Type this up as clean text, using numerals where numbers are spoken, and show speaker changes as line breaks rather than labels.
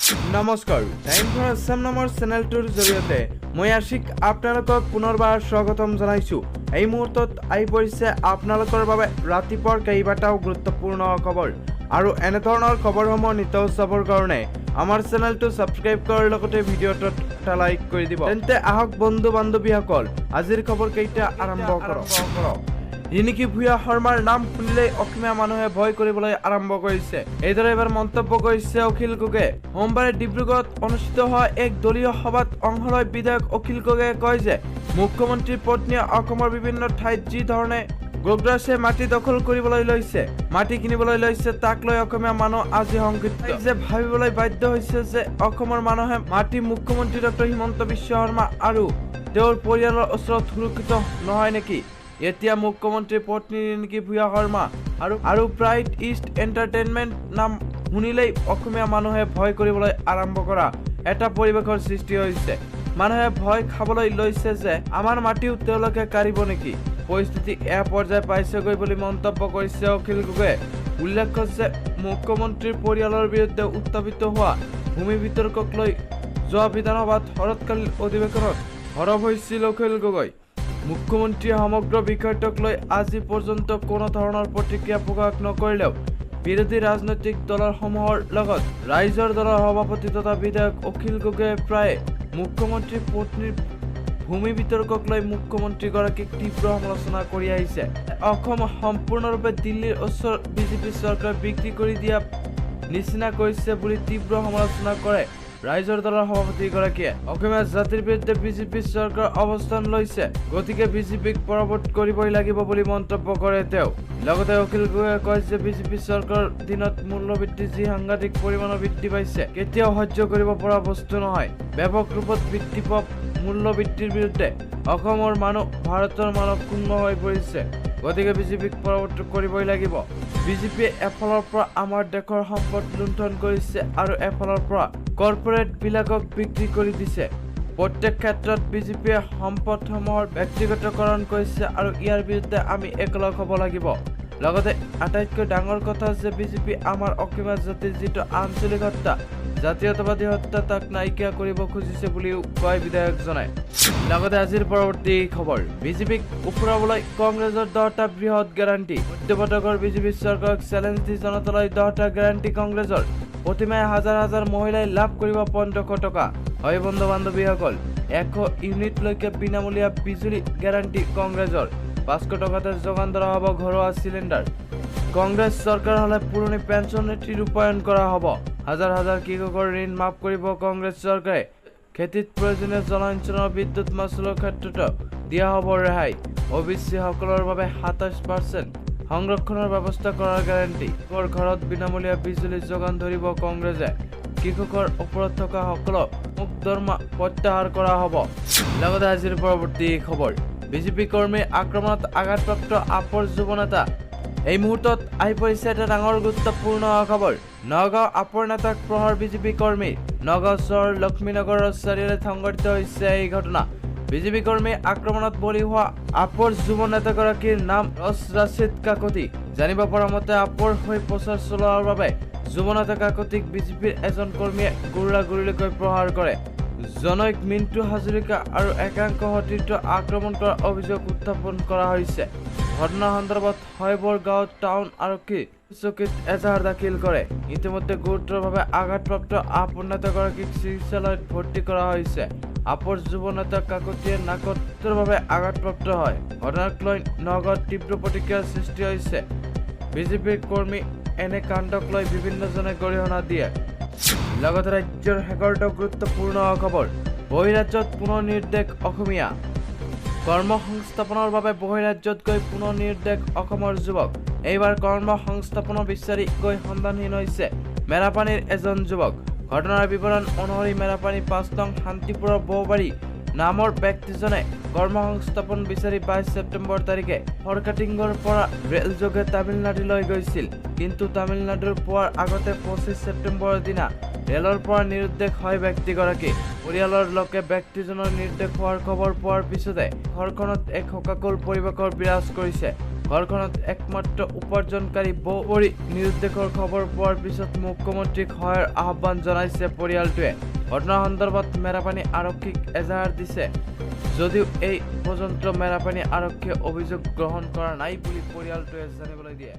নমস্কাৰ time for Assam নামৰ চেনেলটোৰ জৰিয়তে মই আশিক আপোনালোকক পুনৰবাৰ স্বাগতম জনাইছো। এই মুহূৰ্তত আহি পৰিছে আপোনালোকৰ বাবে ৰাতিপুৱাৰ কেইবাটাও গুৰুত্বপূৰ্ণ খবৰ আৰু এনে ধৰণৰ খবৰসমূহ নিতৌ চাবৰ কাৰণে আমাৰ চেনেলটো সাবস্ক্ৰাইব কৰাৰ লগতে ভিডিঅ'টোত এটা লাইক কৰি দিব। তেন্তে আহক বন্ধু বান্ধৱীসকল আজিৰ খবৰ কেইটা আৰম্ভ কৰক। ৰিনিকি ভূঞা শৰ্মাৰ নাম শুনিলেই অসমীয়া মানুহে ভয় কৰিবলৈ আৰম্ভ কৰিছে। এইদৰে এবাৰ মন্তব্য কৰিছে অখিল গগৈয়ে। সোমবাৰে ডিব্ৰুগড়ত অনুষ্ঠিত হোৱা এক দলীয় সভাত অংশ লৈ বিধায়ক অখিল গগৈয়ে কয় যে মুখ্যমন্ত্ৰীৰ পত্নীয়ে অসমৰ বিভিন্ন ঠাইত যি ধৰণে গোগ্ৰাছে মাটি দখল কৰিবলৈ লৈছে, মাটি কিনিবলৈ লৈছে, তাক লৈ অসমীয়া মানুহ আজি সংকৃত যে ভাবিবলৈ বাধ্য হৈছে যে অসমৰ মানুহে মাটি মুখ্যমন্ত্ৰী ডক্টৰ হিমন্ত বিশ্ব শৰ্মা আৰু তেওঁৰ পৰিয়ালৰ ওচৰত সুৰক্ষিত নহয় নেকি। এতিয়া মুখ্যমন্ত্ৰীৰ পত্নী ৰিনিকি ভূঞা শৰ্মা আৰু প্ৰাইড ইষ্ট এণ্টাৰটেইনমেণ্ট নাম শুনিলেই অসমীয়া মানুহে ভয় কৰিবলৈ আৰম্ভ কৰা এটা পৰিৱেশৰ সৃষ্টি হৈছে। মানুহে ভয় খাবলৈ লৈছে যে আমাৰ মাটিও তেওঁলোকে কাঢ়িব নেকি। পৰিস্থিতি এয়া পৰ্যায় পাইছেগৈ বুলি মন্তব্য কৰিছে অখিল গগৈয়ে। উল্লেখ্য যে মুখ্যমন্ত্ৰীৰ পৰিয়ালৰ বিৰুদ্ধে উত্থাপিত হোৱা ভূমি বিতৰ্কক লৈ যোৱা বিধানসভাত শৰৎকালীন অধিৱেশনত সৰব হৈছিল অখিল গগৈ। মুখ্যমন্ত্ৰীয়ে সমগ্ৰ বিষয়টোক লৈ আজি পৰ্যন্ত কোনো ধৰণৰ প্ৰতিক্ৰিয়া প্ৰকাশ নকৰিলেও বিৰোধী ৰাজনৈতিক দলসমূহৰ লগত ৰাইজৰ দলৰ সভাপতি তথা বিধায়ক অখিল গগৈয়ে প্ৰায়ে মুখ্যমন্ত্ৰীৰ পত্নীৰ ভূমি বিতৰ্কক লৈ মুখ্যমন্ত্ৰীগৰাকীক তীব্ৰ সমালোচনা কৰি আহিছে। অসম সম্পূৰ্ণৰূপে দিল্লীৰ ওচৰত বিজেপি চৰকাৰ বিক্ৰী কৰি দিয়া নিচিনা কৰিছে বুলি তীব্ৰ সমালোচনা কৰে ৰাইজৰ দলৰ সভাপতিগৰাকীয়ে। অসমীয়া জাতিৰ বিৰুদ্ধে বিজেপি চৰকাৰ অৱস্থান লৈছে, গতিকে বিজেপিক পৰাভূত কৰিবই লাগিব বুলি মন্তব্য কৰে তেওঁ। লগতে অখিল গগৈয়ে কয় যে বিজেপি চৰকাৰৰ দিনত মূল্যবৃদ্ধি যি সাংঘাতিক পৰিমাণৰ বৃদ্ধি পাইছে কেতিয়াও সহ্য কৰিব পৰা বস্তু নহয়। ব্যাপক ৰূপত বৃদ্ধি পোৱা মূল্যবৃদ্ধিৰ বিৰুদ্ধে অসমৰ মানুহ, ভাৰতৰ মানুহ ক্ষুণ্ণ হৈ পৰিছে, গতিকে বিজেপিক পৰাভূত কৰিবই লাগিব। বিজেপিয়ে এফালৰ পৰা আমাৰ দেশৰ সম্পদ লুণ্ঠন কৰিছে আৰু এফালৰ পৰা কৰ্পৰেট বিলাকক বিক্ৰী কৰি দিছে। প্ৰত্যেক ক্ষেত্ৰত বিজেপিয়ে সম্পদসমূহৰ ব্যক্তিগতকৰণ কৰিছে আৰু ইয়াৰ বিৰুদ্ধে আমি একেলগ হ'ব লাগিব। লগতে আটাইতকৈ ডাঙৰ কথা যে বিজেপি আমাৰ অসমীয়া জাতিৰ যিটো আঞ্চলিক হত্যা, জাতীয়তাবাদী হত্যা, তাক নাইকিয়া কৰিব খুজিছে বুলিও কয় বিধায়কজনে। লগতে আজিৰ পৰৱৰ্তী খবৰ, বিজেপিক উফৰাবলৈ কংগ্ৰেছৰ 10টা বৃহৎ গেৰাণ্টি। মধ্যপ্ৰদেশৰ বিজেপি চৰকাৰক চেলেঞ্জ দি জনতালৈ 10টা গেৰাণ্টি কংগ্ৰেছৰ। প্ৰতিমাহে হাজাৰ হাজাৰ মহিলাই লাভ কৰিব 1500 টকা। হয় বন্ধু বান্ধৱীসকল, 100 ইউনিটলৈকে বিনামূলীয়া বিজুলী গেৰাণ্টি কংগ্ৰেছৰ। 500 টকাতে যোগান ধৰা হ'ব ঘৰুৱা চিলিণ্ডাৰ। কংগ্ৰেছ চৰকাৰ হলে পুৰণি পেঞ্চন নীতি ৰূপায়ণ কৰা হ'ব। হাজাৰ হাজাৰ কৃষকৰ ঋণ মাফ কৰিব কংগ্ৰেছ চৰকাৰে। খেতিত প্ৰয়োজনীয় জলসিঞ্চনৰ বিদ্যুৎ মাচুলৰ ক্ষেত্ৰতো দিয়া হ'ব ৰেহাই। OBC সকলৰ বাবে 27% সংৰক্ষণৰ ব্যৱস্থা কৰাৰ গেৰাণ্টি। ঘৰত বিনামূলীয়া বিজুলী যোগান ধৰিব কংগ্ৰেছে। কৃষকৰ ওপৰত থকা সকলো মুখ দৰমহা প্ৰত্যাহাৰ কৰা হ'ব। লগতে আজিৰ পৰৱৰ্তী খবৰ, বিজেপি কৰ্মীৰ আক্ৰমণত আঘাতপ্ৰাপ্ত আপৰ যুৱ নেতা। এই মুহূৰ্তত আহি পৰিছে এটা ডাঙৰ গুৰুত্বপূৰ্ণ খবৰ। নগাঁও আপৰ নেতাক প্ৰহাৰ বিজেপি কৰ্মীৰ। নগাঁও চহৰ লক্ষ্মীনগৰৰ চাৰিআলিত সংঘটিত হৈছে এই ঘটনা। বিজেপি কৰ্মীৰ আক্ৰমণত বলি হোৱা আপৰ যুৱ নেতাগৰাকীৰ নাম ৰাছিদ কাকতি। জানিব পৰা মতে আপৰ হৈ প্ৰচাৰ চলোৱাৰ বাবে যুৱ নেতা কাকতিক বিজেপিৰ এজন কৰ্মীয়ে গুৰিকৈ প্ৰহাৰ কৰে। জনৈক মিণ্টু হাজৰিকা আৰু একাংশ সতীৰ্থ আক্ৰমণ কৰাৰ অভিযোগ উত্থাপন কৰা হৈছে। ঘটনাৰ সন্দৰ্ভত হয়বৰ গাঁও টাউন আৰক্ষী চকীত এজাহাৰ দাখিল কৰে। ইতিমধ্যে গুৰুতৰভাৱে আঘাতপ্ৰাপ্ত আপৰ নেতাগৰাকীক চিকিৎসালয়ত ভৰ্তি কৰা হৈছে। আপৰ যুৱ নেতা কাকতিয়ে নাকত গুৰুতৰভাৱে আঘাতপ্ৰাপ্ত হয়। ঘটনাক লৈ নগাঁৱত তীব্ৰ প্ৰতিক্ৰিয়াৰ সৃষ্টি হৈছে। বিজেপিৰ কৰ্মী এনে কাণ্ডক লৈ বিভিন্নজনে গৰিহণা দিয়ে। লগতে ৰাজ্যৰ শেষৰটো গুৰুত্বপূৰ্ণ খবৰ, বহিৰাজ্যত পুনৰ নিৰ্দেশ অসমীয়া। কৰ্মসংস্থাপনৰ বাবে বহিৰাজ্যত গৈ পুনৰ নিৰ্দেশ অসমৰ যুৱক। এইবাৰ কৰ্মসংস্থাপন বিচাৰি গৈ সন্ধানহীন হৈছে মেৰাপানীৰ এজন যুৱক। ঘটনাৰ বিৱৰণ অনুসৰি মেৰাপানী 5 নং শান্তিপুৰৰ বৌবাৰী নামৰ ব্যক্তিজনে কৰ্মসংস্থাপন বিচাৰি 22 ছেপ্টেম্বৰ তাৰিখে ফৰকাটিঙৰ পৰা ৰেলযোগে তামিলনাডুলৈ গৈছিল। কিন্তু তামিলনাডুৰ পোৱাৰ আগতে 25 ছেপ্টেম্বৰৰ দিনা ৰেলৰ পৰা নিৰুদ্দেশ হয় ব্যক্তিগৰাকী। পৰিয়ালৰ লোকে ব্যক্তিজনৰ নিৰ্দেশ হোৱাৰ খবৰ পোৱাৰ পিছতে ঘৰখনত এক শোকাকুল পৰিৱেশৰ বিৰাজ কৰিছে। ঘৰখনত একমাত্ৰ উপাৰ্জনকাৰী বৌ পৰি নিৰুদ্দেশৰ খবৰ পোৱাৰ পিছত মুখ্যমন্ত্ৰীক সহায়ৰ আহ্বান জনাইছে পৰিয়ালটোৱে। ঘটনা সন্দৰ্ভত মেৰাপানী আৰক্ষীক এজাহাৰ দিছে যদিও এই পৰ্যন্ত মেৰাপানী আৰক্ষীয়ে অভিযোগ গ্ৰহণ কৰা নাই বুলি পৰিয়ালটোৱে জানিবলৈ দিয়ে।